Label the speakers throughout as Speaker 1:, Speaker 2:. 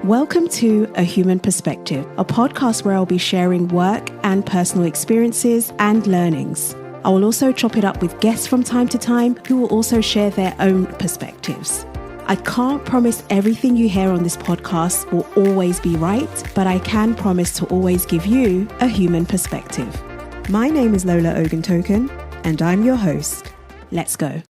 Speaker 1: Welcome to A Human Perspective, a podcast where I'll be sharing work and personal experiences and learnings. I will also chop it up with guests from time to time who will also share their own perspectives. I can't promise everything you hear on this podcast will always be right, but I can promise to always give you a human perspective. My name is Lola Oguntoken, and I'm your host. Let's go.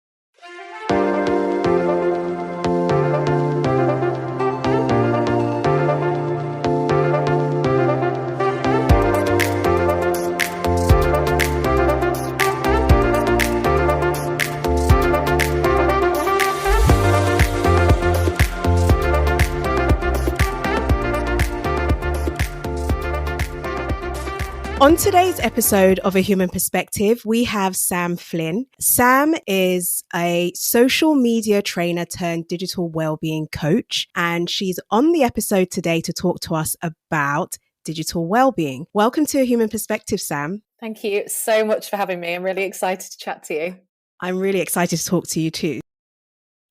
Speaker 1: On today's episode of A Human Perspective, we have Sam Flynn. Sam is a social media trainer turned digital wellbeing coach, and she's on the episode today to talk to us about digital wellbeing. Welcome to A Human Perspective, Sam.
Speaker 2: Thank you so much for having me. I'm really excited to chat to you.
Speaker 1: I'm really excited to talk to you too.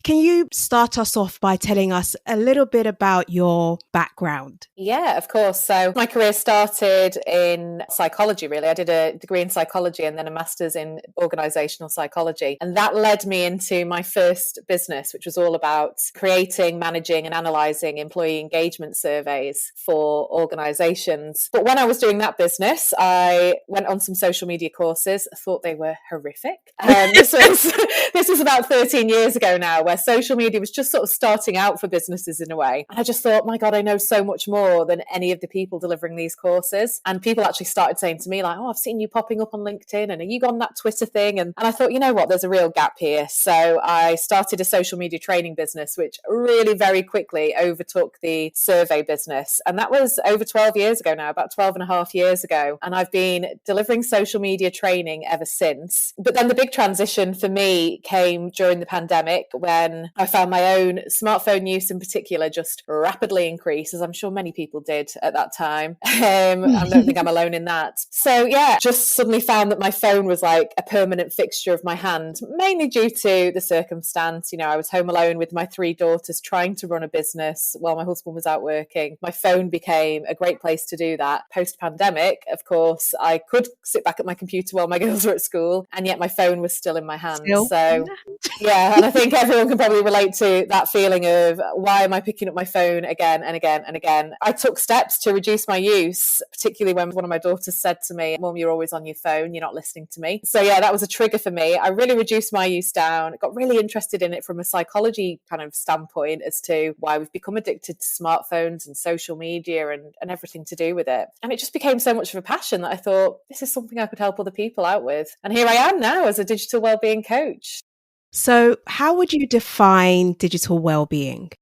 Speaker 1: Can you start us off by telling us a little bit about your background?
Speaker 2: Yeah, of course. So my career started in psychology, really. I did a degree in psychology and then a master's in organizational psychology. And that led me into my first business, which was all about creating, managing and analyzing employee engagement surveys for organizations. But when I was doing that business, I went on some social media courses. I thought they were horrific. This was about 13 years ago now, where social media was just sort of starting out for businesses in a way. And I just thought, my God, I know so much more than any of the people delivering these courses. And people actually started saying to me like, oh, I've seen you popping up on LinkedIn and are you on that Twitter thing? And I thought, you know what, there's a real gap here. So I started a social media training business, which really very quickly overtook the survey business. And that was over 12 years ago now, about 12 and a half years ago. And I've been delivering social media training ever since. But then the big transition for me came during the pandemic when I found my own smartphone use in particular just rapidly increase, as I'm sure many people did at that time. I don't think I'm alone in that. So yeah, just suddenly found that my phone was like a permanent fixture of my hand, mainly due to the circumstance. You know, I was home alone with my 3 daughters trying to run a business while my husband was out working. My phone became a great place to do that. Post-pandemic, of course, I could sit back at my computer while my girls were at school, and yet my phone was still in my hand. So yeah, and I think everyone can probably relate to that feeling of why am I picking up my phone again and again and again. I took steps to reduce my use, particularly when one of my daughters said to me, Mum, you're always on your phone, you're not listening to me. So yeah, that was a trigger for me. I really reduced my use down, got really interested in it from a psychology kind of standpoint as to why we've become addicted to smartphones and social media and everything to do with it. And it just became so much of a passion that I thought, this is something I could help other people out with. And here I am now as a digital wellbeing coach.
Speaker 1: So how would you define digital well-being?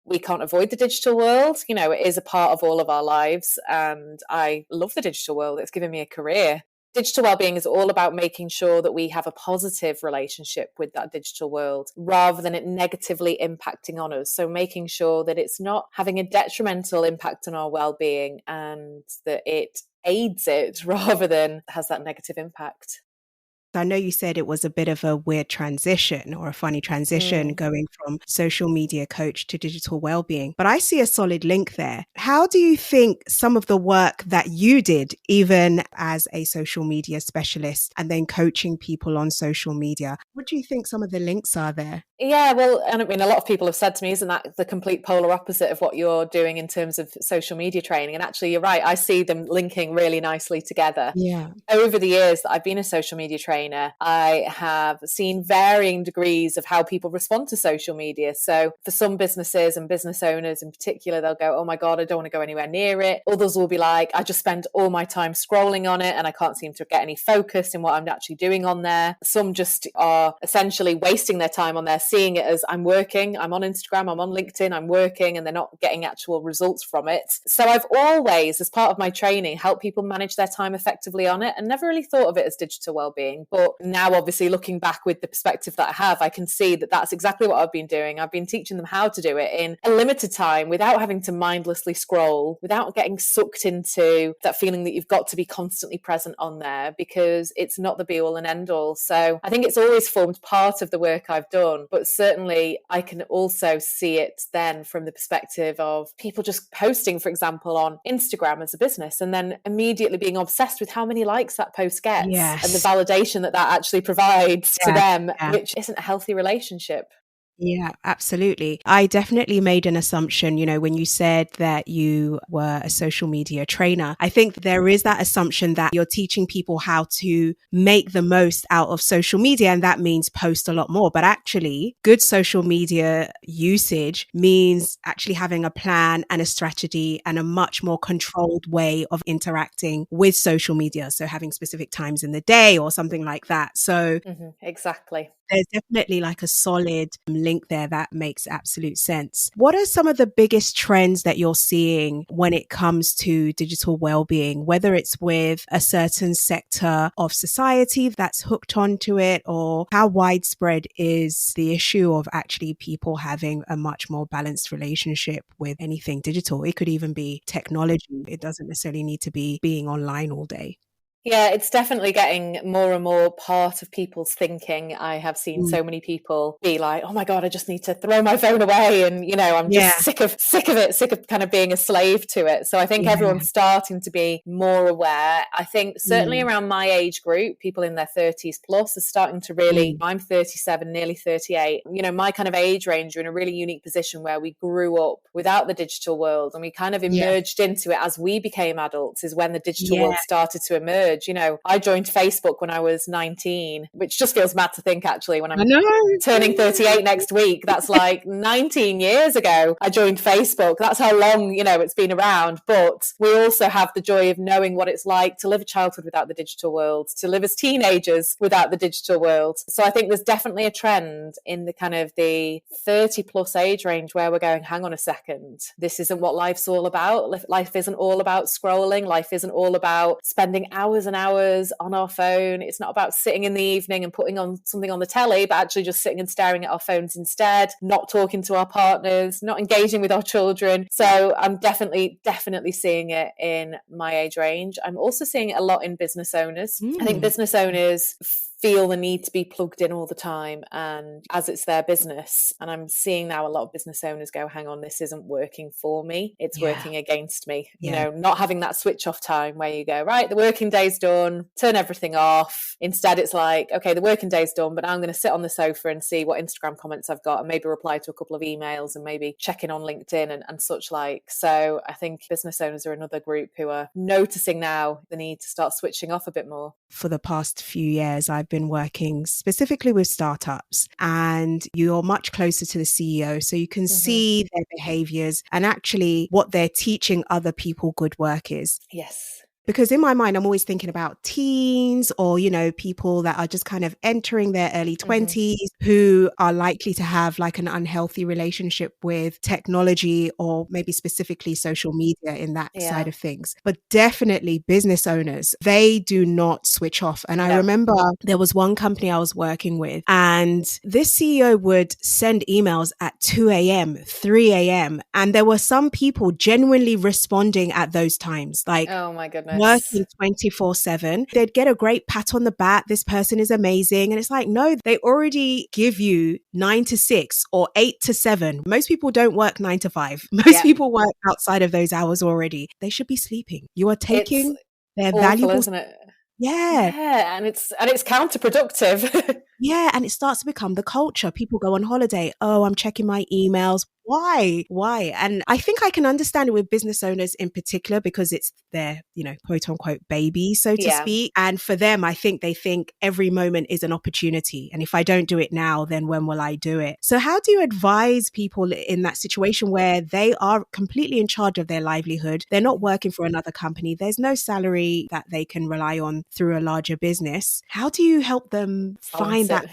Speaker 2: We can't avoid the digital world. You know, it is a part of all of our lives. And I love the digital world. It's given me a career. Digital wellbeing is all about making sure that we have a positive relationship with that digital world rather than it negatively impacting on us. So making sure that it's not having a detrimental impact on our wellbeing and that it aids it rather than has that negative impact.
Speaker 1: I know you said it was a bit of a weird transition or a funny transition going from social media coach to digital wellbeing, but I see a solid link there. How do you think some of the work that you did, even as a social media specialist and then coaching people on social media, what do you think some of the links are there?
Speaker 2: Yeah, well, and I mean, a lot of people have said to me, isn't that the complete polar opposite of what you're doing in terms of social media training? And actually, you're right. I see them linking really nicely together.
Speaker 1: Yeah.
Speaker 2: Over the years that I've been a social media trainer, I have seen varying degrees of how people respond to social media. So for some businesses and business owners in particular, they'll go, oh my God, I don't want to go anywhere near it. Others will be like, I just spend all my time scrolling on it and I can't seem to get any focus in what I'm actually doing on there. Some just are essentially wasting their time on there, seeing it as I'm working, I'm on Instagram, I'm on LinkedIn, I'm working, and they're not getting actual results from it. So I've always, as part of my training, helped people manage their time effectively on it and never really thought of it as digital wellbeing. But now, obviously, looking back with the perspective that I have, I can see that that's exactly what I've been doing. I've been teaching them how to do it in a limited time without having to mindlessly scroll, without getting sucked into that feeling that you've got to be constantly present on there, because it's not the be all and end all. So I think it's always formed part of the work I've done, but certainly I can also see it then from the perspective of people just posting, for example, on Instagram as a business, and then immediately being obsessed with how many likes that post gets and the validation that that actually provides to them, which isn't a healthy relationship.
Speaker 1: Yeah, absolutely. I definitely made an assumption, when you said that you were a social media trainer. I think there is that assumption that you're teaching people how to make the most out of social media, and that means post a lot more. But actually, good social media usage means actually having a plan and a strategy and a much more controlled way of interacting with social media. So having specific times in the day or something like that. So
Speaker 2: exactly.
Speaker 1: There's definitely like a solid link there that makes absolute sense. What are some of the biggest trends that you're seeing when it comes to digital well-being, whether it's with a certain sector of society that's hooked onto it, or how widespread is the issue of actually people having a much more balanced relationship with anything digital? It could even be technology. It doesn't necessarily need to be being online all day.
Speaker 2: Yeah, it's definitely getting more and more part of people's thinking. I have seen so many people be like, oh my God, I just need to throw my phone away. And, I'm just sick of it, sick of kind of being a slave to it. So I think everyone's starting to be more aware. I think certainly around my age group, people in their 30s plus are starting to really, I'm 37, nearly 38. My kind of age range are in a really unique position where we grew up without the digital world and we kind of emerged into it as we became adults, is when the digital world started to emerge. I joined Facebook when I was 19, which just feels mad to think actually when I'm turning 38 next week. That's like 19 years ago I joined Facebook. That's how long, it's been around. But we also have the joy of knowing what it's like to live a childhood without the digital world, to live as teenagers without the digital world. So I think there's definitely a trend in the kind of the 30 plus age range where we're going, hang on a second, this isn't what life's all about. Life isn't all about scrolling. Life isn't all about spending hours and hours on our phone. It's not about sitting in the evening and putting on something on the telly, but actually just sitting and staring at our phones instead, not talking to our partners, not engaging with our children. So I'm definitely seeing it in my age range. I'm also seeing it a lot in business owners. I think business owners feel the need to be plugged in all the time, and as it's their business. And I'm seeing now a lot of business owners go, hang on, this isn't working for me, it's working against me. Not having that switch off time where you go, right, the working day's done, turn everything off. Instead it's like, okay, the working day's done, but now I'm going to sit on the sofa and see what Instagram comments I've got and maybe reply to a couple of emails and maybe check in on LinkedIn and such like. So I think business owners are another group who are noticing now the need to start switching off a bit more.
Speaker 1: For the past few years, I've been working specifically with startups, and you're much closer to the CEO, so you can see their behaviors and actually what they're teaching other people good work is.
Speaker 2: Yes.
Speaker 1: Because in my mind, I'm always thinking about teens or, people that are just kind of entering their early 20s who are likely to have like an unhealthy relationship with technology or maybe specifically social media in that side of things. But definitely business owners, they do not switch off. And I remember there was one company I was working with, and this CEO would send emails at 2 a.m., 3 a.m. And there were some people genuinely responding at those times. Like,
Speaker 2: oh my goodness.
Speaker 1: Working 24/7. They'd get a great pat on the back. This person is amazing. And it's like, no, they already give you 9 to 6 or 8 to 7. Most people don't work 9 to 5. Most people work outside of those hours already. They should be sleeping. You are taking their
Speaker 2: awful,
Speaker 1: valuable,
Speaker 2: isn't it?
Speaker 1: Yeah,
Speaker 2: and it's counterproductive.
Speaker 1: Yeah, and it starts to become the culture. People go on holiday. Oh, I'm checking my emails. Why? And I think I can understand it with business owners in particular because it's their, quote unquote baby, so to speak. And for them, I think they think every moment is an opportunity. And if I don't do it now, then when will I do it? So how do you advise people in that situation where they are completely in charge of their livelihood? They're not working for another company. There's no salary that they can rely on through a larger business. How do you help them find that?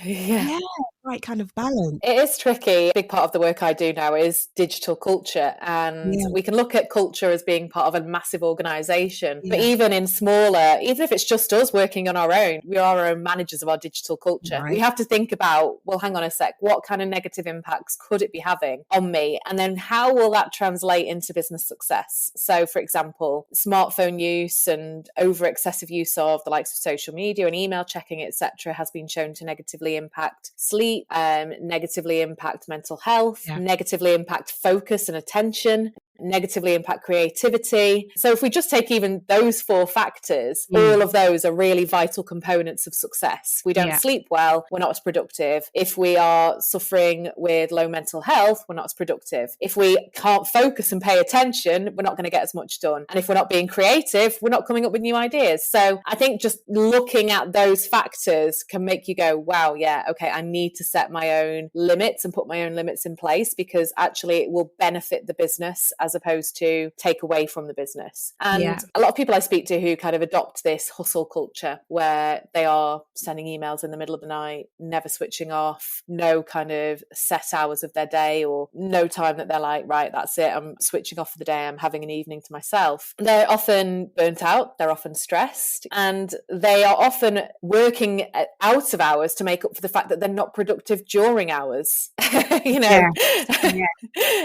Speaker 1: right kind of balance?
Speaker 2: It is tricky. A big part of the work I do now is digital culture. And
Speaker 1: Yeah,
Speaker 2: we can look at culture as being part of a massive organization. But
Speaker 1: yeah,
Speaker 2: even in smaller, even if it's just us working on our own, we are our own managers of our digital culture. We
Speaker 1: right.
Speaker 2: have to think about, well, hang on a sec, what kind of negative impacts could it be having on me? And then how will that translate into business success? So, for example, smartphone use and over excessive use of the likes of social media and email checking, etc., has been shown to negatively impact sleep, negatively impact mental health,
Speaker 1: Yeah.
Speaker 2: negatively impact focus and attention, negatively impact creativity. So if we just take even those four factors,
Speaker 1: Mm.
Speaker 2: all of those are really vital components of success. We don't
Speaker 1: Yeah.
Speaker 2: sleep well, we're not as productive. If we are suffering with low mental health, we're not as productive. If we can't focus and pay attention, we're not going to get as much done. And if we're not being creative, we're not coming up with new ideas. So I think just looking at those factors can make you go, wow, yeah, okay, I need to set my own limits and put my own limits in place, because actually it will benefit the business as opposed to take away from the business. And
Speaker 1: Yeah.
Speaker 2: a lot of people I speak to who kind of adopt this hustle culture where they are sending emails in the middle of the night, never switching off, no kind of set hours of their day, or no time that they're like, right, that's it, I'm switching off for the day, I'm having an evening to myself. They're often burnt out, they're often stressed, and they are often working out of hours to make up for the fact that they're not productive during hours. you know,
Speaker 1: Yeah. Yeah.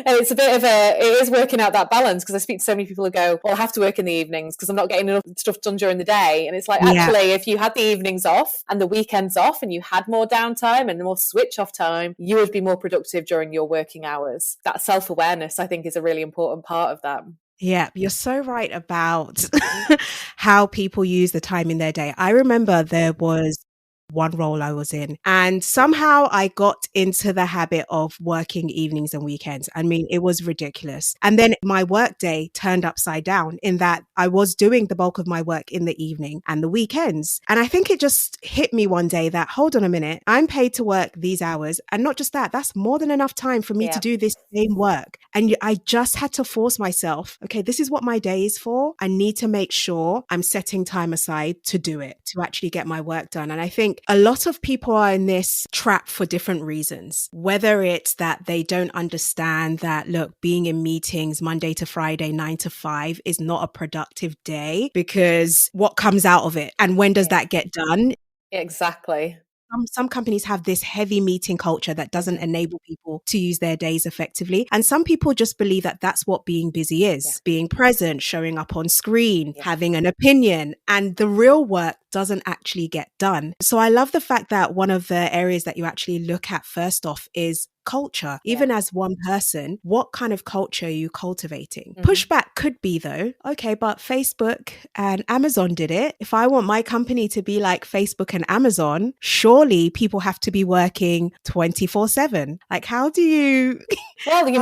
Speaker 2: and it's a bit of it is working out that balance, because I speak to so many people who go, well, I have to work in the evenings because I'm not getting enough stuff done during the day. And it's like,
Speaker 1: Yeah.
Speaker 2: actually, if you had the evenings off and the weekends off and you had more downtime and more switch off time, you would be more productive during your working hours. That self-awareness, I think, is a really important part of that.
Speaker 1: Yeah, you're so right about how people use the time in their day. I remember there was one role I was in, and somehow I got into the habit of working evenings and weekends. I mean, it was ridiculous. And then my work day turned upside down in that I was doing the bulk of my work in the evening and the weekends. And I think it just hit me one day that, hold on a minute, I'm paid to work these hours. And not just that, that's more than enough time for me to do this same work. And I just had to force myself, okay, this is what my day is for. I need to make sure I'm setting time aside to do it, to actually get my work done. And I think a lot of people are in this trap for different reasons, whether it's that they don't understand that, look, being in meetings Monday to Friday, 9 to 5 is not a productive day, because what comes out of it and when does that get done?
Speaker 2: Exactly.
Speaker 1: Some companies have this heavy meeting culture that doesn't enable people to use their days effectively. And some people just believe that that's what being busy is, being present, showing up on screen, having an opinion, and the real work doesn't actually get done. So I love the fact that one of the areas that you actually look at first off is culture. Even as one person, what kind of culture are you cultivating? Pushback could be though, okay, but Facebook and Amazon did it. If I want my company to be like Facebook and Amazon, surely people have to be working 24/7. Like, how do you
Speaker 2: Well, you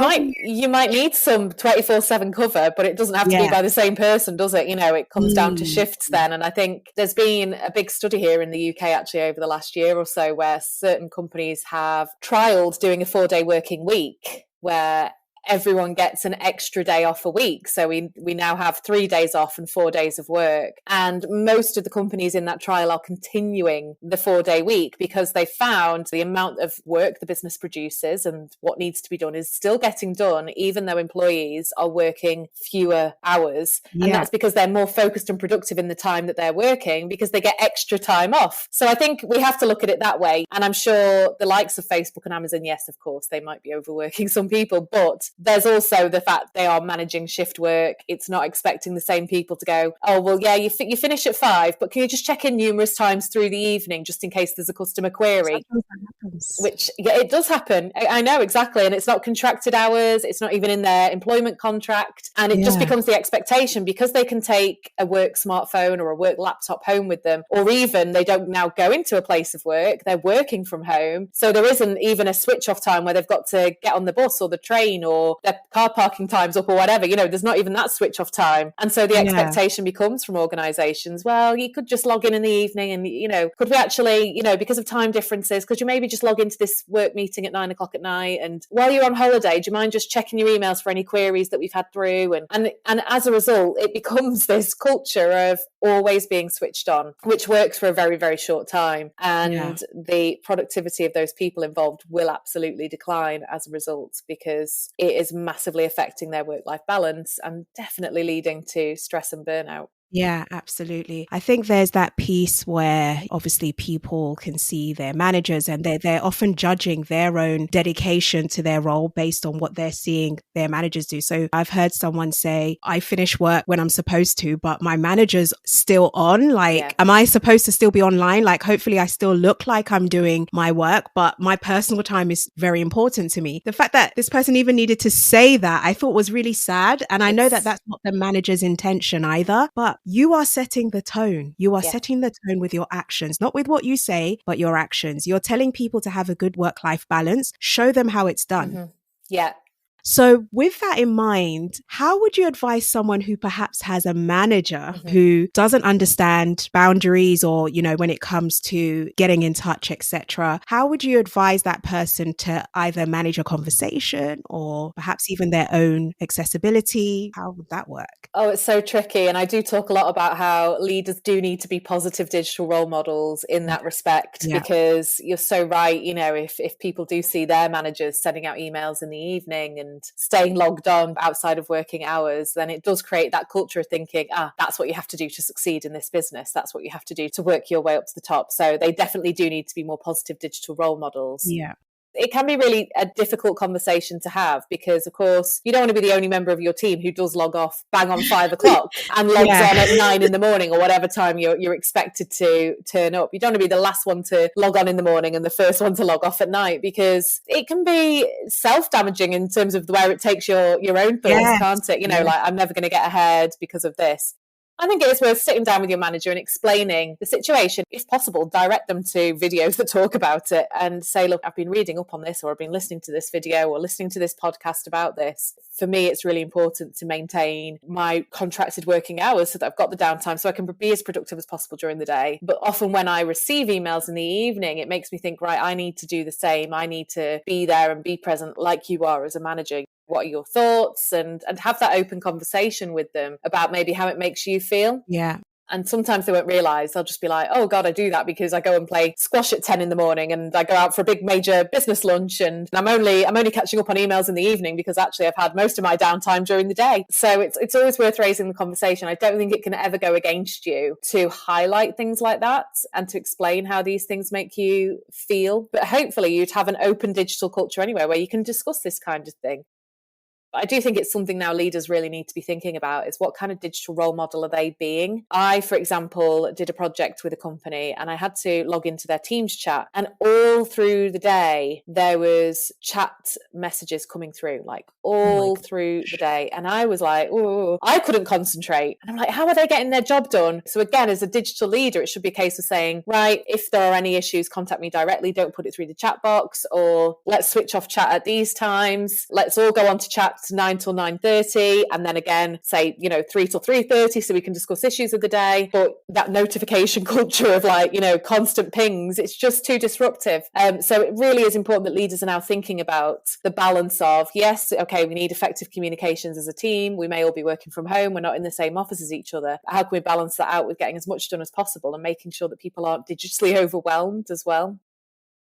Speaker 2: might need some 24/7 cover, but it doesn't have to be by the same person, does it? You know, it comes down to shifts then. And I think there's been a big study here in the UK actually over the last year or so where certain companies have trialed doing a 4-day working week where everyone gets an extra day off a week. So we now have 3 days off and 4 days of work. And most of the companies in that trial are continuing the 4-day week because they found the amount of work the business produces and what needs to be done is still getting done, even though employees are working fewer hours. And that's because they're more focused and productive in the time that they're working because they get extra time off. So I think we have to look at it that way. And I'm sure the likes of Facebook and Amazon, yes, of course, they might be overworking some people, but there's also the fact they are managing shift work. It's not expecting the same people to go, oh, well, yeah, you finish at 5, but can you just check in numerous times through the evening just in case there's a customer query? Which, yeah, it does happen. I know, exactly. And it's not contracted hours. It's not even in their employment contract. And it just becomes the expectation because they can take a work smartphone or a work laptop home with them, or even they don't now go into a place of work. They're working from home. So there isn't even a switch off time where they've got to get on the bus or the train or or their car parking time's up or whatever. There's not even that switch off time. And so the expectation becomes from organizations, well, you could just log in the evening and, could we actually, because of time differences, could you maybe just log into this work meeting at 9 o'clock at night? And while you're on holiday, do you mind just checking your emails for any queries that we've had through? And as a result, it becomes this culture of always being switched on, which works for a very, very short time. And the productivity of those people involved will absolutely decline as a result, because it is massively affecting their work-life balance and definitely leading to stress and burnout.
Speaker 1: Yeah, absolutely. I think there's that piece where obviously people can see their managers and they're often judging their own dedication to their role based on what they're seeing their managers do. So I've heard someone say, I finish work when I'm supposed to, but my manager's still on. Am I supposed to still be online? Hopefully I still look like I'm doing my work, but my personal time is very important to me. The fact that this person even needed to say that, I thought was really sad. And I know that that's not the manager's intention either, but you are setting the tone. You are setting the tone with your actions, not with what you say, but your actions. You're telling people to have a good work-life balance. Show them how it's done.
Speaker 2: Mm-hmm. Yeah.
Speaker 1: So with that in mind, how would you advise someone who perhaps has a manager who doesn't understand boundaries or, when it comes to getting in touch, etc.? How would you advise that person to either manage a conversation or perhaps even their own accessibility? How would that work?
Speaker 2: Oh, it's so tricky. And I do talk a lot about how leaders do need to be positive digital role models in that respect, because you're so right. If people do see their managers sending out emails in the evening and staying logged on outside of working hours, then it does create that culture of thinking, that's what you have to do to succeed in this business. That's what you have to do to work your way up to the top. So they definitely do need to be more positive digital role models.
Speaker 1: Yeah.
Speaker 2: It can be really a difficult conversation to have, because of course you don't want to be the only member of your team who does log off bang on 5 o'clock and logs on at 9 in the morning or whatever time you're expected to turn up. You don't want to be the last one to log on in the morning and the first one to log off at night, because it can be self-damaging in terms of where it takes your own thoughts, can't it? I'm never going to get ahead because of this. I think it is worth sitting down with your manager and explaining the situation. If possible, direct them to videos that talk about it and say, look, I've been reading up on this, or I've been listening to this video or listening to this podcast about this. For me, it's really important to maintain my contracted working hours so that I've got the downtime so I can be as productive as possible during the day. But often when I receive emails in the evening, it makes me think, right, I need to do the same. I need to be there and be present like you are as a manager. What are your thoughts? And have that open conversation with them about maybe how it makes you feel.
Speaker 1: Yeah.
Speaker 2: And sometimes they won't realise. They'll just be like, oh God, I do that because I go and play squash at 10 in the morning and I go out for a big major business lunch, and I'm only catching up on emails in the evening because actually I've had most of my downtime during the day. So it's always worth raising the conversation. I don't think it can ever go against you to highlight things like that and to explain how these things make you feel. But hopefully you'd have an open digital culture anyway where you can discuss this kind of thing. I do think it's something now leaders really need to be thinking about, is what kind of digital role model are they being? I, for example, did a project with a company and I had to log into their Teams chat, and all through the day there was chat messages coming through, all through the day. And I was like, oh, I couldn't concentrate. And I'm like, how are they getting their job done? So again, as a digital leader, it should be a case of saying, right, if there are any issues, contact me directly. Don't put it through the chat box, or let's switch off chat at these times. Let's all go on to chat 9 till 9:30, and then again say 3 till 3:30 so we can discuss issues of the day. But that notification culture of constant pings, it's just too disruptive. So it really is important that leaders are now thinking about the balance of, yes, okay, we need effective communications as a team. We may all be working from home. We're not in the same office as each other. How can we balance that out with getting as much done as possible and making sure that people aren't digitally overwhelmed as well?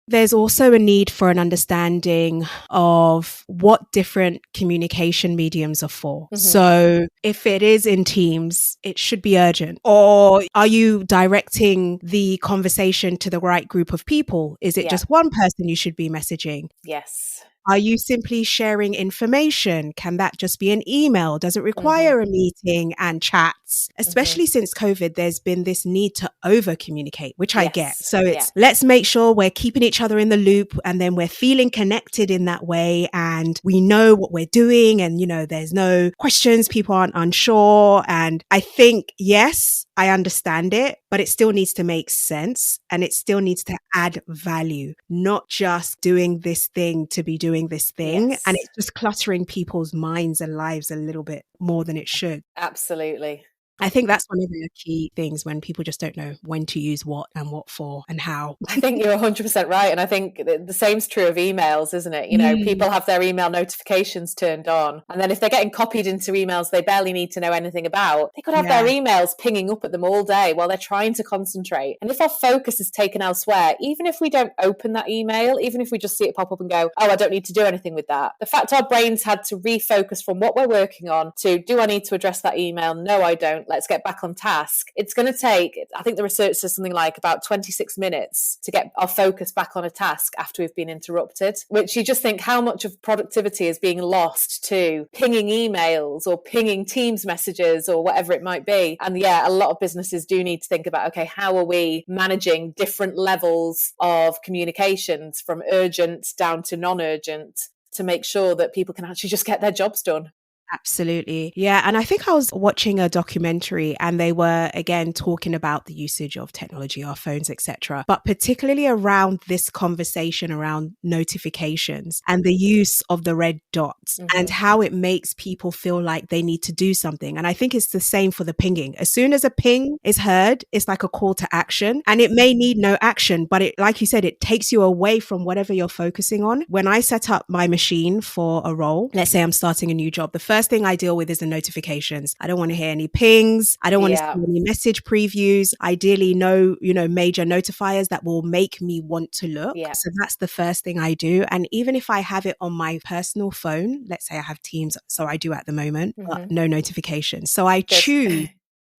Speaker 1: There's also a need for an understanding of what different communication mediums are for. Mm-hmm. So if it is in Teams, it should be urgent. Or are you directing the conversation to the right group of people? Is it just one person you should be messaging?
Speaker 2: Yes.
Speaker 1: Are you simply sharing information? Can that just be an email? Does it require a meeting and chat it's, especially since COVID, there's been this need to over communicate, which I get.
Speaker 2: Yes.
Speaker 1: So it's, let's make sure we're keeping each other in the loop, and then we're feeling connected in that way. And we know what we're doing. And, you know, there's no questions. People aren't unsure. And I think, yes, I understand it, but it still needs to make sense, and it still needs to add value, not just doing this thing to be doing this thing.
Speaker 2: Yes.
Speaker 1: And it's just cluttering people's minds and lives a little bit more than it should.
Speaker 2: Absolutely.
Speaker 1: I think that's one of the key things, when people just don't know when to use what and what for and how.
Speaker 2: I think you're 100% right. And I think the same's true of emails, isn't it? You know, people have their email notifications turned on. And then if they're getting copied into emails they barely need to know anything about, they could have their emails pinging up at them all day while they're trying to concentrate. And if our focus is taken elsewhere, even if we don't open that email, even if we just see it pop up and go, oh, I don't need to do anything with that. The fact our brains had to refocus from what we're working on to, do I need to address that email? No, I don't. Let's get back on task. It's going to take, I think the research says something like about 26 minutes to get our focus back on a task after we've been interrupted, which you just think how much of productivity is being lost to pinging emails or pinging Teams messages or whatever it might be. And yeah, a lot of businesses do need to think about, okay, how are we managing different levels of communications from urgent down to non-urgent to make sure that people can actually just get their jobs done.
Speaker 1: Absolutely. Yeah. And I think I was watching a documentary, and they were again talking about the usage of technology, our phones, etc., but particularly around this conversation around notifications and the use of the red dots and how it makes people feel like they need to do something. And I think it's the same for the pinging. As soon as a ping is heard, it's like a call to action, and it may need no action, but it, like you said, it takes you away from whatever you're focusing on. When I set up my machine for a role, let's say I'm starting a new job, the first thing I deal with is the notifications. I don't want to hear any pings. I don't want to see any message previews. Ideally, no, major notifiers that will make me want to look.
Speaker 2: Yeah.
Speaker 1: So that's the first thing I do. And even if I have it on my personal phone, let's say I have Teams, so I do at the moment, but no notifications. So I choose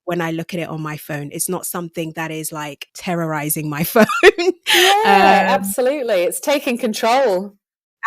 Speaker 1: when I look at it on my phone. It's not something that is like terrorizing my phone.
Speaker 2: Absolutely. It's taking control.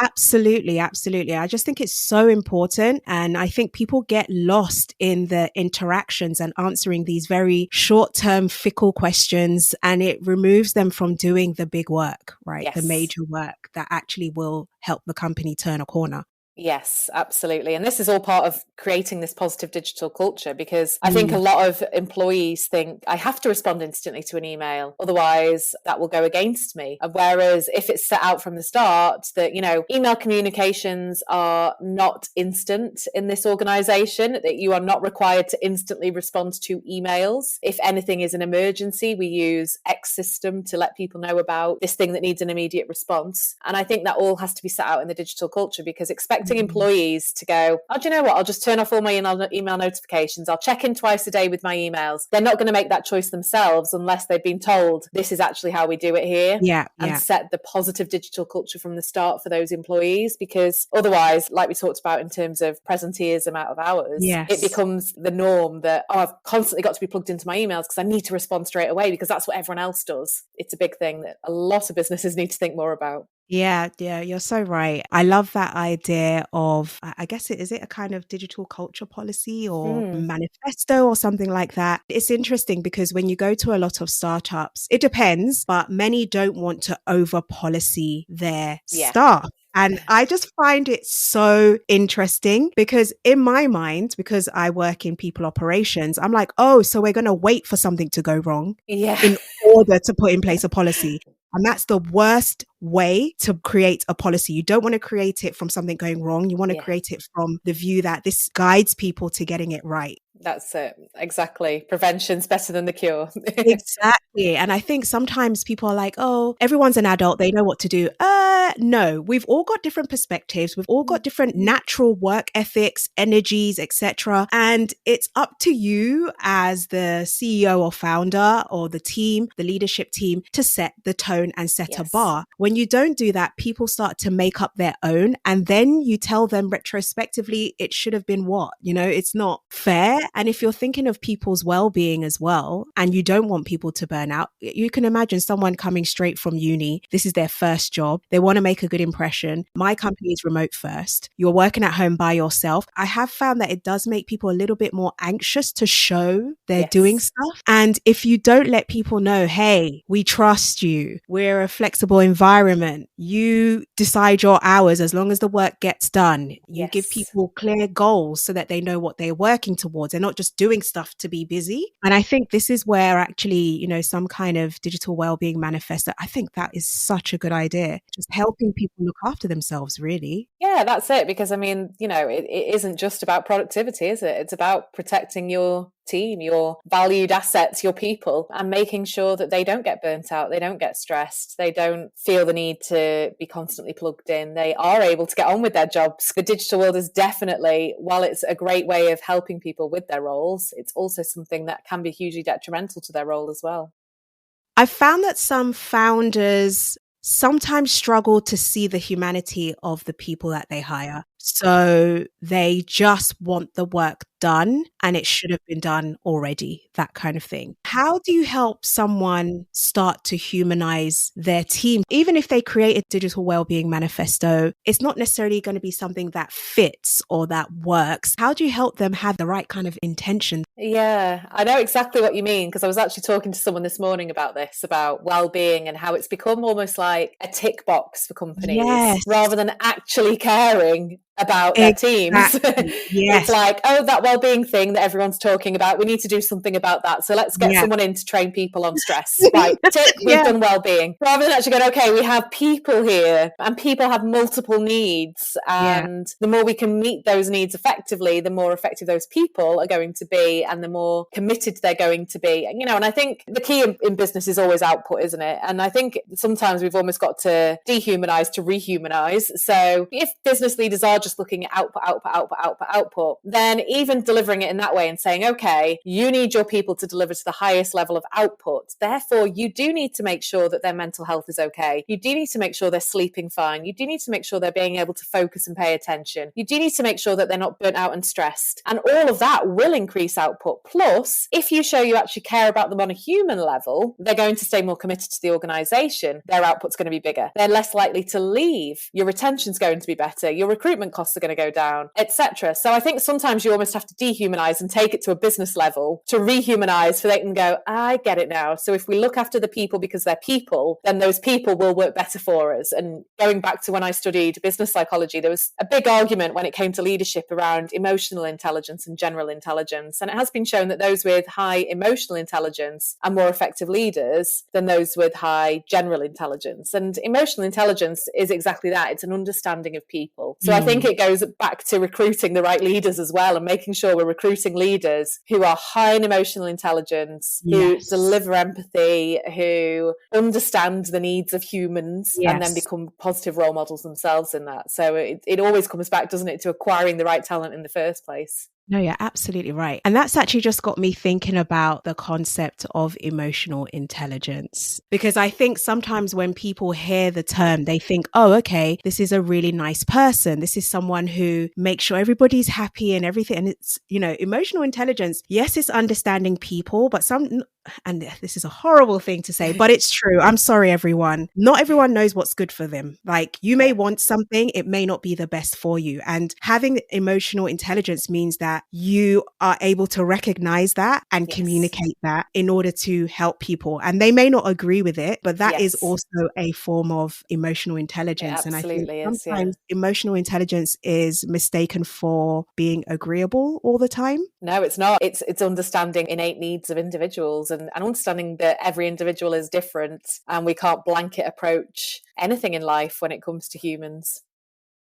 Speaker 1: Absolutely. Absolutely. I just think it's so important. And I think people get lost in the interactions and answering these very short-term, fickle questions, and it removes them from doing the big work, right?
Speaker 2: Yes.
Speaker 1: The major work that actually will help the company turn a corner.
Speaker 2: Yes, absolutely. And this is all part of creating this positive digital culture, because I think a lot of employees think I have to respond instantly to an email, otherwise that will go against me. Whereas if it's set out from the start that, email communications are not instant in this organization, that you are not required to instantly respond to emails. If anything is an emergency, we use X system to let people know about this thing that needs an immediate response. And I think that all has to be set out in the digital culture, because expecting employees to go, oh, do you know what? I'll just turn off all my email notifications. I'll check in twice a day with my emails. They're not going to make that choice themselves unless they've been told this is actually how we do it here. And set the positive digital culture from the start for those employees, because otherwise, like we talked about in terms of presenteeism out of hours, it becomes the norm that, oh, I've constantly got to be plugged into my emails because I need to respond straight away because that's what everyone else does. It's a big thing that a lot of businesses need to think more about.
Speaker 1: Yeah, you're so right. I love that idea of, I guess is it a kind of digital culture policy or manifesto or something like that? It's interesting because when you go to a lot of startups, it depends, but many don't want to over policy their staff. And I just find it so interesting because in my mind, because I work in people operations, I'm like, oh, so we're going to wait for something to go wrong in order to put in place a policy. And that's the worst way to create a policy. You don't want to create it from something going wrong. You want to create it from the view that this guides people to getting it right.
Speaker 2: That's it. Exactly. Prevention's better than the cure.
Speaker 1: Exactly. And I think sometimes people are like, oh, everyone's an adult. They know what to do. No, we've all got different perspectives. We've all got different natural work ethics, energies, etc. And it's up to you as the CEO or founder or the team, the leadership team, to set the tone and set a bar. When you don't do that, people start to make up their own. And then you tell them retrospectively, it should have been what? It's not fair. And if you're thinking of people's well-being as well, and you don't want people to burn out, you can imagine someone coming straight from uni. This is their first job. They want to make a good impression. My company is remote first. You're working at home by yourself. I have found that it does make people a little bit more anxious to show they're doing stuff. And if you don't let people know, hey, we trust you, we're a flexible environment, you decide your hours as long as the work gets done, you give people clear goals so that they know what they're working towards. They're not just doing stuff to be busy. And I think this is where actually, some kind of digital wellbeing manifesto, I think that is such a good idea. Just helping people look after themselves, really.
Speaker 2: Yeah, that's it. Because it isn't just about productivity, is it? It's about protecting your team, your valued assets, your people, and making sure that they don't get burnt out, they don't get stressed, they don't feel the need to be constantly plugged in. They are able to get on with their jobs. The digital world is definitely, while it's a great way of helping people with their roles, it's also something that can be hugely detrimental to their role as well.
Speaker 1: I've found that some founders sometimes struggle to see the humanity of the people that they hire. So they just want the work done and it should have been done already, that kind of thing. How do you help someone start to humanize their team? Even if they create a digital wellbeing manifesto, it's not necessarily going to be something that fits or that works. How do you help them have the right kind of intention?
Speaker 2: Yeah, I know exactly what you mean, because I was actually talking to someone this morning about this, about well-being and how it's become almost like a tick box for companies rather than actually caring about their teams. It's like, oh, that well-being thing that everyone's talking about, we need to do something about that. So let's get someone in to train people on stress. Right, tick, we've done well-being. Rather than actually going, okay, we have people here and people have multiple needs. And the more we can meet those needs effectively, the more effective those people are going to be and the more committed they're going to be. And I think the key in business is always output, isn't it? And I think sometimes we've almost got to dehumanize to rehumanize. So if business leaders are just looking at output, then even delivering it in that way and saying, okay, you need your people to deliver to the highest level of output. Therefore, you do need to make sure that their mental health is okay. You do need to make sure they're sleeping fine. You do need to make sure they're being able to focus and pay attention. You do need to make sure that they're not burnt out and stressed. And all of that will increase output. Plus, if you show you actually care about them on a human level, they're going to stay more committed to the organization. Their output's going to be bigger. They're less likely to leave. Your retention's going to be better. Your recruitment costs are going to go down, etc. So I think sometimes you almost have to dehumanize and take it to a business level to rehumanize so they can go, I get it now. So if we look after the people because they're people, then those people will work better for us. And going back to when I studied business psychology, there was a big argument when it came to leadership around emotional intelligence and general intelligence. And it has been shown that those with high emotional intelligence are more effective leaders than those with high general intelligence. And emotional intelligence is exactly that. It's an understanding of people. So I think it goes back to recruiting the right leaders as well and making sure we're recruiting leaders who are high in emotional intelligence, who deliver empathy, who understand the needs of humans and then become positive role models themselves in that. So it always comes back, doesn't it, to acquiring the right talent in the first place.
Speaker 1: No, you're absolutely right. And that's actually just got me thinking about the concept of emotional intelligence, because I think sometimes when people hear the term, they think, oh, okay, this is a really nice person. This is someone who makes sure everybody's happy and everything. And it's, emotional intelligence. Yes, it's understanding people, but and this is a horrible thing to say, but it's true. I'm sorry, everyone. Not everyone knows what's good for them. Like, you may want something, it may not be the best for you. And having emotional intelligence means that you are able to recognize that and communicate that in order to help people. And they may not agree with it, but that is also a form of emotional intelligence. And I think sometimes emotional intelligence is mistaken for being agreeable all the time.
Speaker 2: No, it's not. It's understanding innate needs of individuals and understanding that every individual is different and we can't blanket approach anything in life when it comes to humans.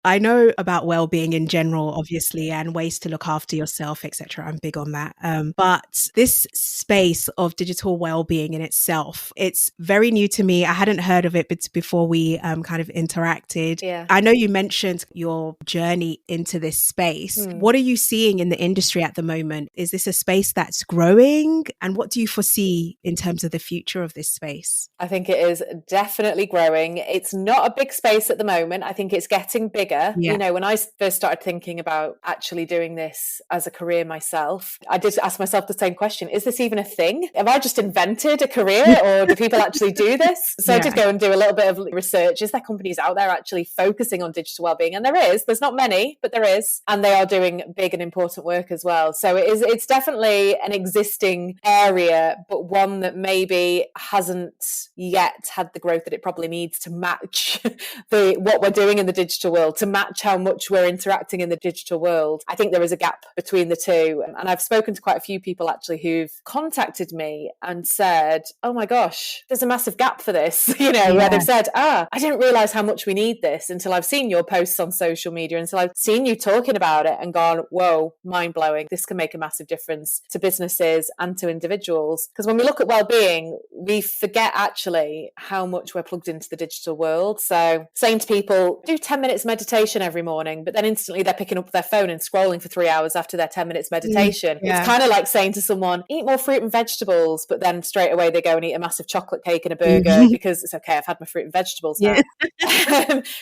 Speaker 1: I know about well-being in general, obviously, and ways to look after yourself, etc. I'm big on that. But this space of digital well-being in itself, it's very new to me. I hadn't heard of it before we kind of interacted.
Speaker 2: Yeah.
Speaker 1: I know you mentioned your journey into this space. What are you seeing in the industry at the moment? Is this a space that's growing? And what do you foresee in terms of the future of this space?
Speaker 2: I think it is definitely growing. It's not a big space at the moment. I think it's getting bigger. career,
Speaker 1: Yeah.
Speaker 2: you know, when I first started thinking about actually doing this as a career myself, I did ask myself the same question. Is this even a thing? Have I just invented a career, or do people actually do this? So I did go and do a little bit of research. Is there companies out there actually focusing on digital wellbeing? And there's not many, but there is. And they are doing big and important work as well. So it's definitely an existing area, but one that maybe hasn't yet had the growth that it probably needs to match what we're doing in the digital world, to match how much we're interacting in the digital world. I think there is a gap between the two. And I've spoken to quite a few people actually who've contacted me and said, oh my gosh, there's a massive gap for this, you know, where they've said, I didn't realize how much we need this until I've seen your posts on social media, until I've seen you talking about it and gone, whoa, mind blowing. This can make a massive difference to businesses and to individuals. Because when we look at well-being, we forget actually how much we're plugged into the digital world. So saying to people, do 10 minutes meditation every morning, but then instantly they're picking up their phone and scrolling for 3 hours after their 10 minutes meditation. It's kind of like saying to someone, eat more fruit and vegetables, but then straight away they go and eat a massive chocolate cake and a burger because it's okay, I've had my fruit and vegetables now.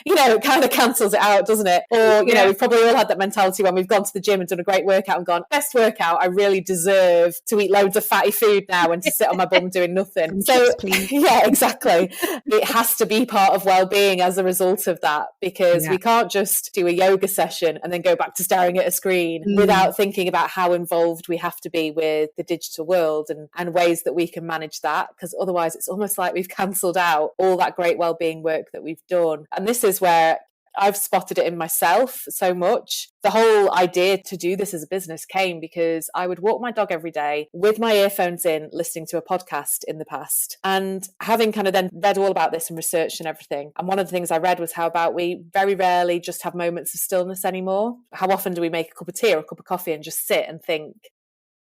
Speaker 2: You know, it kind of cancels it out, doesn't it? Or, you know, we've probably all had that mentality when we've gone to the gym and done a great workout and gone, best workout, I really deserve to eat loads of fatty food now and to sit on my bum doing nothing. So, yeah, exactly. It has to be part of well-being as a result of that, because we can't just do a yoga session and then go back to staring at a screen without thinking about how involved we have to be with the digital world and ways that we can manage that, because otherwise it's almost like we've cancelled out all that great well-being work that we've done. And this is where I've spotted it in myself so much. The whole idea to do this as a business came because I would walk my dog every day with my earphones in, listening to a podcast in the past. And having kind of then read all about this and researched and everything. And one of the things I read was how about we very rarely just have moments of stillness anymore. How often do we make a cup of tea or a cup of coffee and just sit and think?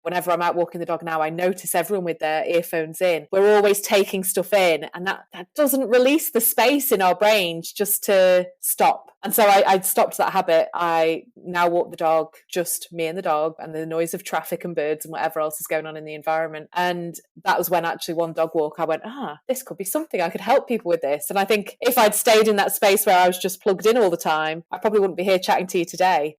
Speaker 2: Whenever I'm out walking the dog now, I notice everyone with their earphones in. We're always taking stuff in, and that doesn't release the space in our brains just to stop. And so I stopped that habit. I now walk the dog, just me and the dog, and the noise of traffic and birds and whatever else is going on in the environment. And that was when actually one dog walk, I went, this could be something. I could help people with this. And I think if I'd stayed in that space where I was just plugged in all the time, I probably wouldn't be here chatting to you today.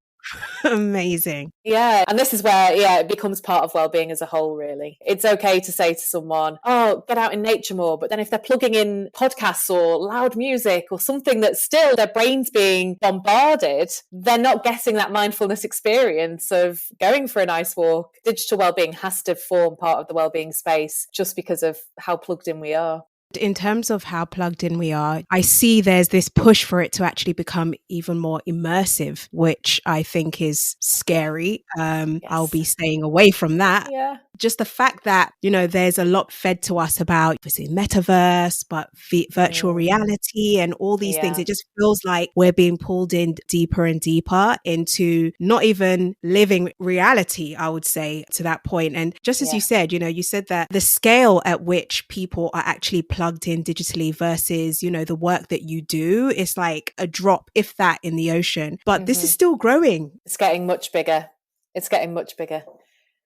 Speaker 1: Amazing.
Speaker 2: Yeah. And this is where, it becomes part of well-being as a whole, really. It's okay to say to someone, get out in nature more. But then if they're plugging in podcasts or loud music or something that's still their brain's being bombarded, they're not getting that mindfulness experience of going for a nice walk. Digital well-being has to form part of the well-being space just because of how plugged in we are.
Speaker 1: In terms of how plugged in we are, I see there's this push for it to actually become even more immersive, which I think is scary. I'll be staying away from that.
Speaker 2: Yeah.
Speaker 1: Just the fact that, there's a lot fed to us about obviously metaverse, but virtual reality and all these things. It just feels like we're being pulled in deeper and deeper into not even living reality, I would say, to that point. And just as you said, you said that the scale at which people are actually plugged in digitally versus, the work that you do is like a drop, if that, in the ocean. But this is still growing.
Speaker 2: It's getting much bigger. It's getting much bigger.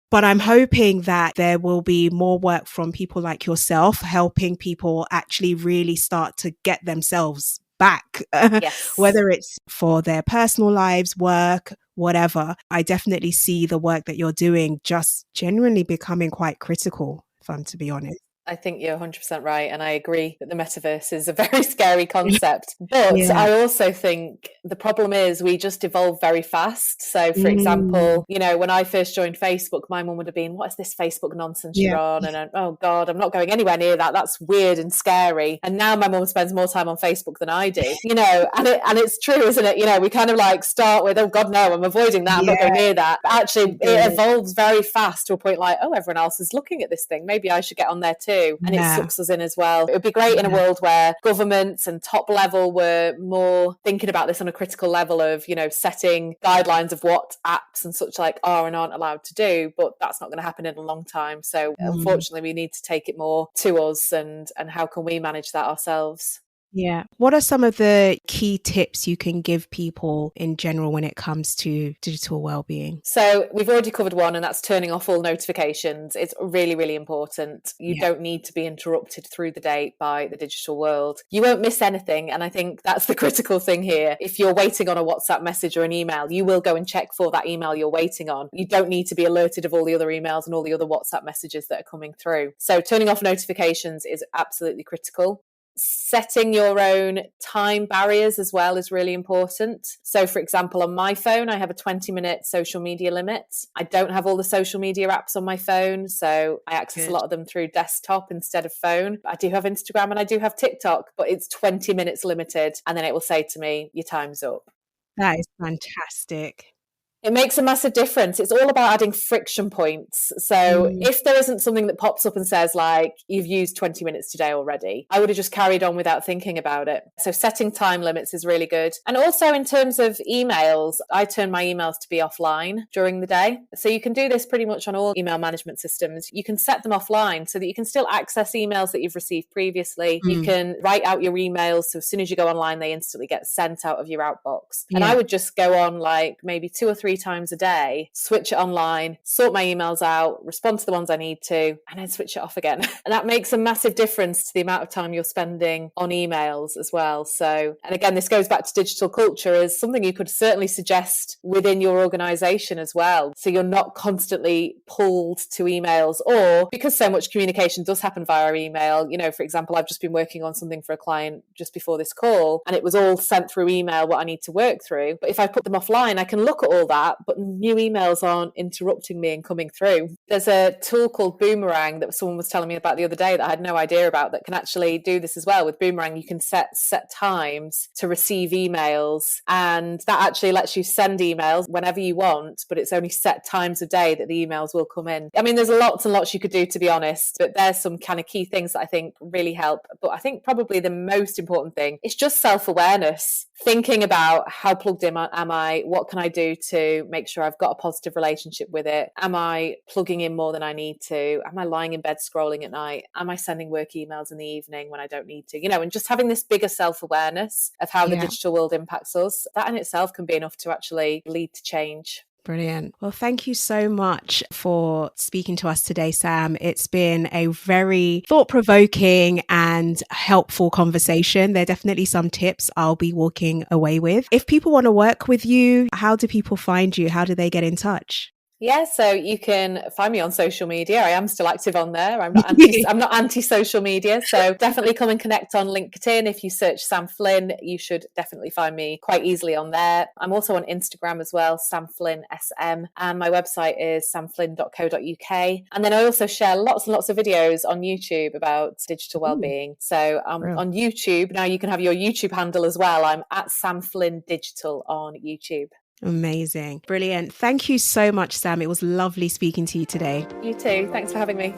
Speaker 1: But I'm hoping that there will be more work from people like yourself, helping people actually really start to get themselves back, whether it's for their personal lives, work, whatever. I definitely see the work that you're doing just genuinely becoming quite critical, if I'm to be honest.
Speaker 2: I think you're 100% right. And I agree that the metaverse is a very scary concept. But I also think the problem is we just evolve very fast. So, for example, when I first joined Facebook, my mum would have been, what is this Facebook nonsense you're on? And oh God, I'm not going anywhere near that. That's weird and scary. And now my mum spends more time on Facebook than I do, and it's true, isn't it? We kind of like start with, oh God, no, I'm avoiding that. I'm not going near that. But actually, it evolves very fast to a point like, oh, everyone else is looking at this thing. Maybe I should get on there too. And it sucks us in as well. It would be great in a world where governments and top level were more thinking about this on a critical level of, setting guidelines of what apps and such like are and aren't allowed to do. But that's not going to happen in a long time. So unfortunately, we need to take it more to us and how can we manage that ourselves?
Speaker 1: Yeah. What are some of the key tips you can give people in general when it comes to digital well-being?
Speaker 2: So we've already covered one, and that's turning off all notifications. It's really, really important. You don't need to be interrupted through the day by the digital world. You won't miss anything. And I think that's the critical thing here. If you're waiting on a WhatsApp message or an email, you will go and check for that email you're waiting on. You don't need to be alerted of all the other emails and all the other WhatsApp messages that are coming through. So turning off notifications is absolutely critical. Setting your own time barriers as well is really important. So, for example, on my phone, I have a 20-minute social media limit. I don't have all the social media apps on my phone, so I access a lot of them through desktop instead of phone. I do have Instagram and I do have TikTok, but it's 20 minutes limited. And then it will say to me, your time's up.
Speaker 1: That is fantastic.
Speaker 2: It makes a massive difference. It's all about adding friction points. So if there isn't something that pops up and says, like, you've used 20 minutes today already, I would have just carried on without thinking about it. So setting time limits is really good. And also in terms of emails, I turn my emails to be offline during the day. So you can do this pretty much on all email management systems. You can set them offline so that you can still access emails that you've received previously. You can write out your emails. So as soon as you go online, they instantly get sent out of your outbox. And I would just go on like maybe 2 or 3 times a day, switch it online, sort my emails out, respond to the ones I need to, and then switch it off again. And that makes a massive difference to the amount of time you're spending on emails as well. So, and again, this goes back to digital culture as something you could certainly suggest within your organization as well. So you're not constantly pulled to emails, or because so much communication does happen via email. You know, for example, I've just been working on something for a client just before this call, and it was all sent through email, what I need to work through. But if I put them offline, I can look at all that, but new emails aren't interrupting me and coming through. There's a tool called Boomerang that someone was telling me about the other day that I had no idea about that can actually do this as well. With Boomerang, you can set times to receive emails, and that actually lets you send emails whenever you want, but it's only set times of day that the emails will come in. I mean, there's lots and lots you could do, to be honest, but there's some kind of key things that I think really help. But I think probably the most important thing is just self-awareness. Thinking about how plugged in am I? What can I do to make sure I've got a positive relationship with it? Am I plugging in more than I need to? Am I lying in bed scrolling at night? Am I sending work emails in the evening when I don't need to? You know, and just having this bigger self-awareness of how the digital world impacts us, that in itself can be enough to actually lead to change.
Speaker 1: Brilliant. Well, thank you so much for speaking to us today, Sam. It's been a very thought-provoking and helpful conversation. There are definitely some tips I'll be walking away with. If people want to work with you, how do people find you? How do they get in touch?
Speaker 2: Yeah, so you can find me on social media. I am still active on there. I'm not anti-social media. So definitely come and connect on LinkedIn. If you search Sam Flynn, you should definitely find me quite easily on there. I'm also on Instagram as well, Sam Flynn SM. And my website is samflynn.co.uk. And then I also share lots and lots of videos on YouTube about digital wellbeing. So on YouTube, now you can have your YouTube handle as well. I'm at Sam Flynn Digital on YouTube.
Speaker 1: Amazing. Brilliant. Thank you so much, Sam. It was lovely speaking to you today.
Speaker 2: You too. Thanks for having me.